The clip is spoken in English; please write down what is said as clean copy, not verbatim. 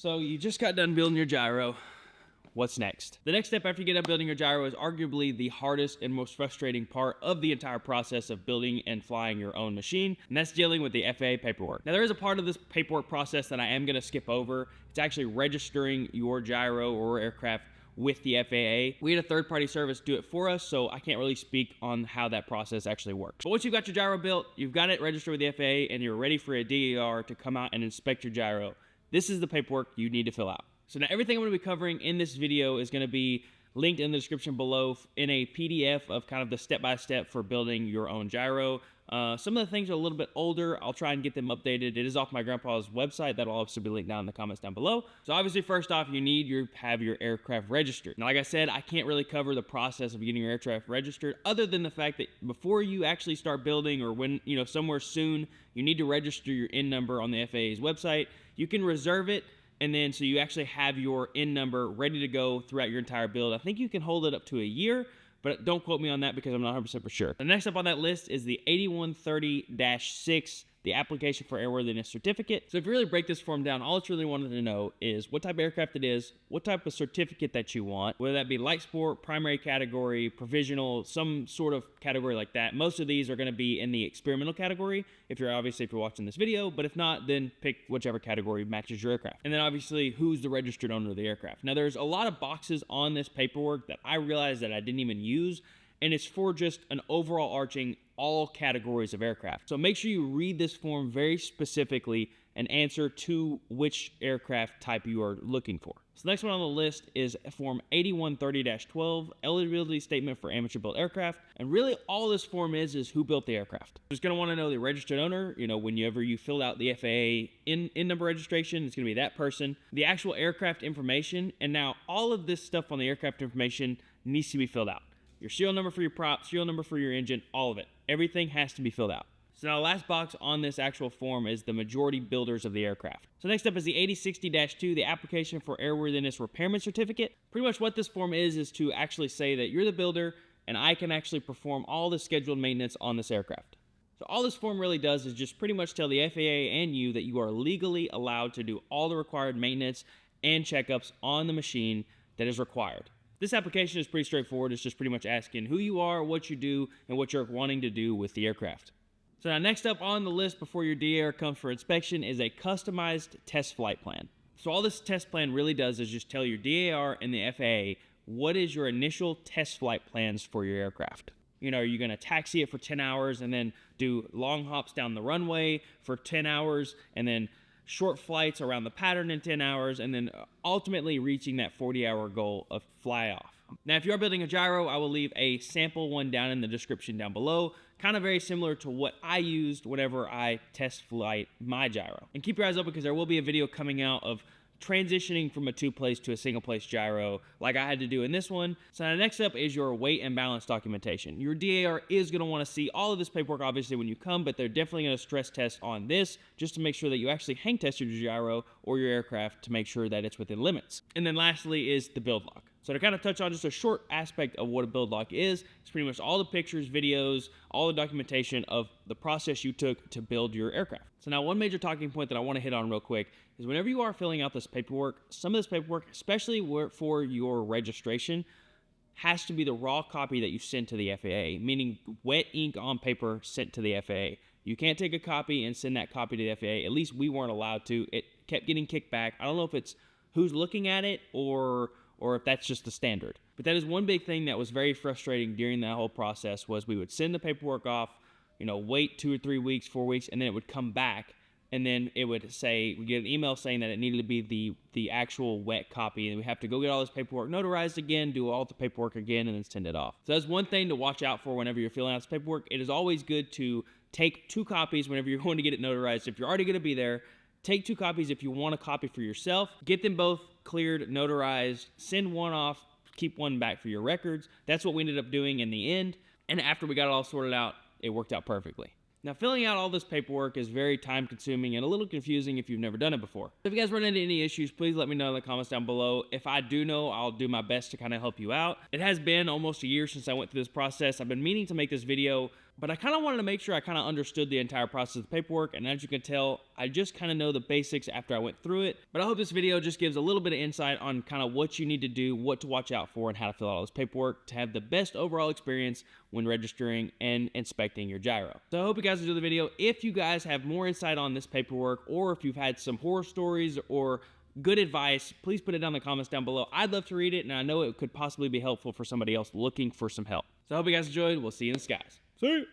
So you just got done building your gyro. What's next? The next step after you get done building your gyro is arguably the hardest and most frustrating part of the entire process of building and flying your own machine, and that's dealing with the FAA paperwork. Now, there is a part of this paperwork process that I am going to skip over. It's actually registering your gyro or aircraft with the FAA. We had a third-party service do it for us, so I can't really speak on how that process actually works. But once you've got your gyro built, you've got it registered with the FAA, and you're ready for a DER to come out and inspect your gyro. This is the paperwork you need to fill out. So now everything I'm going to be covering in this video is going to be linked in the description below in a PDF of kind of the step-by-step for building your own gyro. Some of the things are a little bit older. I'll try and get them updated. It is off my grandpa's website. That'll also be linked down in the comments down below. So obviously, first off, you need to have your aircraft registered. Now, like I said, I can't really cover the process of getting your aircraft registered other than the fact that before you actually start building, or when, somewhere soon, you need to register your IN number on the FAA's website. You can reserve it, and then so you actually have your IN number ready to go throughout your entire build. I think you can hold it up to a year, but don't quote me on that because I'm not 100% for sure. The next up on that list is the 8130-6, the application for airworthiness certificate. So if you really break this form down, all it's really wanted to know is what type of aircraft it is, what type of certificate that you want, whether that be light sport, primary category, provisional, some sort of category like that. Most of these are going to be in the experimental category if you're watching this video, but if not, then pick whichever category matches your aircraft. And then obviously who's the registered owner of the aircraft. Now there's a lot of boxes on this paperwork that I realized that I didn't even use, and it's for just an overall arching all categories of aircraft. So make sure you read this form very specifically and answer to which aircraft type you are looking for. So the next one on the list is Form 8130-12, eligibility statement for amateur built aircraft. And really all this form is who built the aircraft. You're just gonna wanna know the registered owner. Whenever you fill out the FAA IN number registration, it's gonna be that person, the actual aircraft information. And now all of this stuff on the aircraft information needs to be filled out. Your serial number for your prop, serial number for your engine, all of it. Everything has to be filled out. So now the last box on this actual form is the majority builders of the aircraft. So next up is the 8060-2, the application for airworthiness repairman certificate. Pretty much what this form is to actually say that you're the builder and I can actually perform all the scheduled maintenance on this aircraft. So all this form really does is just pretty much tell the FAA and you that you are legally allowed to do all the required maintenance and checkups on the machine that is required. This application is pretty straightforward. It's just pretty much asking who you are, what you do, and what you're wanting to do with the aircraft. So now next up on the list before your DAR comes for inspection is a customized test flight plan. So all this test plan really does is just tell your DAR and the FAA what is your initial test flight plans for your aircraft. Are you going to taxi it for 10 hours and then do long hops down the runway for 10 hours and then short flights around the pattern in 10 hours, and then ultimately reaching that 40-hour goal of fly off. Now, if you are building a gyro, I will leave a sample one down in the description down below, kind of very similar to what I used whenever I test flight my gyro. And keep your eyes open because there will be a video coming out of transitioning from a two-place to a single-place gyro like I had to do in this one. So now next up is your weight and balance documentation. Your DAR is going to want to see all of this paperwork obviously when you come, but they're definitely going to stress test on this just to make sure that you actually hang tested your gyro or your aircraft to make sure that it's within limits. And then lastly is the build log. So to kind of touch on just a short aspect of what a build log is, it's pretty much all the pictures, videos, all the documentation of the process you took to build your aircraft. So now one major talking point that I want to hit on real quick is whenever you are filling out this paperwork, some of this paperwork, especially for your registration, has to be the raw copy that you send to the FAA, meaning wet ink on paper sent to the FAA. You can't take a copy and send that copy to the FAA. At least we weren't allowed to. It kept getting kicked back. I don't know if it's who's looking at it or if that's just the standard. But that is one big thing that was very frustrating during that whole process was we would send the paperwork off, wait 2 or 3 weeks, 4 weeks, and then it would come back, and then it would say, we get an email saying that it needed to be the actual wet copy, and we have to go get all this paperwork notarized again, do all the paperwork again, and then send it off. So that's one thing to watch out for whenever you're filling out this paperwork. It is always good to take 2 copies whenever you're going to get it notarized. If you're already going to be there, take 2 copies if you want a copy for yourself. Get them both cleared, notarized, send one off, keep one back for your records. That's what we ended up doing in the end. And after we got it all sorted out, it worked out perfectly. Now, filling out all this paperwork is very time consuming and a little confusing if you've never done it before. If you guys run into any issues, please let me know in the comments down below. If I do know, I'll do my best to kind of help you out. It has been almost a year since I went through this process. I've been meaning to make this video, but I kind of wanted to make sure I kind of understood the entire process of the paperwork, and as you can tell, I just kind of know the basics after I went through it. But I hope this video just gives a little bit of insight on kind of what you need to do, what to watch out for, and how to fill out all this paperwork to have the best overall experience when registering and inspecting your gyro. So I hope you guys enjoyed the video. If you guys have more insight on this paperwork, or if you've had some horror stories or good advice, please put it down in the comments down below. I'd love to read it, and I know it could possibly be helpful for somebody else looking for some help. So I hope you guys enjoyed. We'll see you in the skies. See you.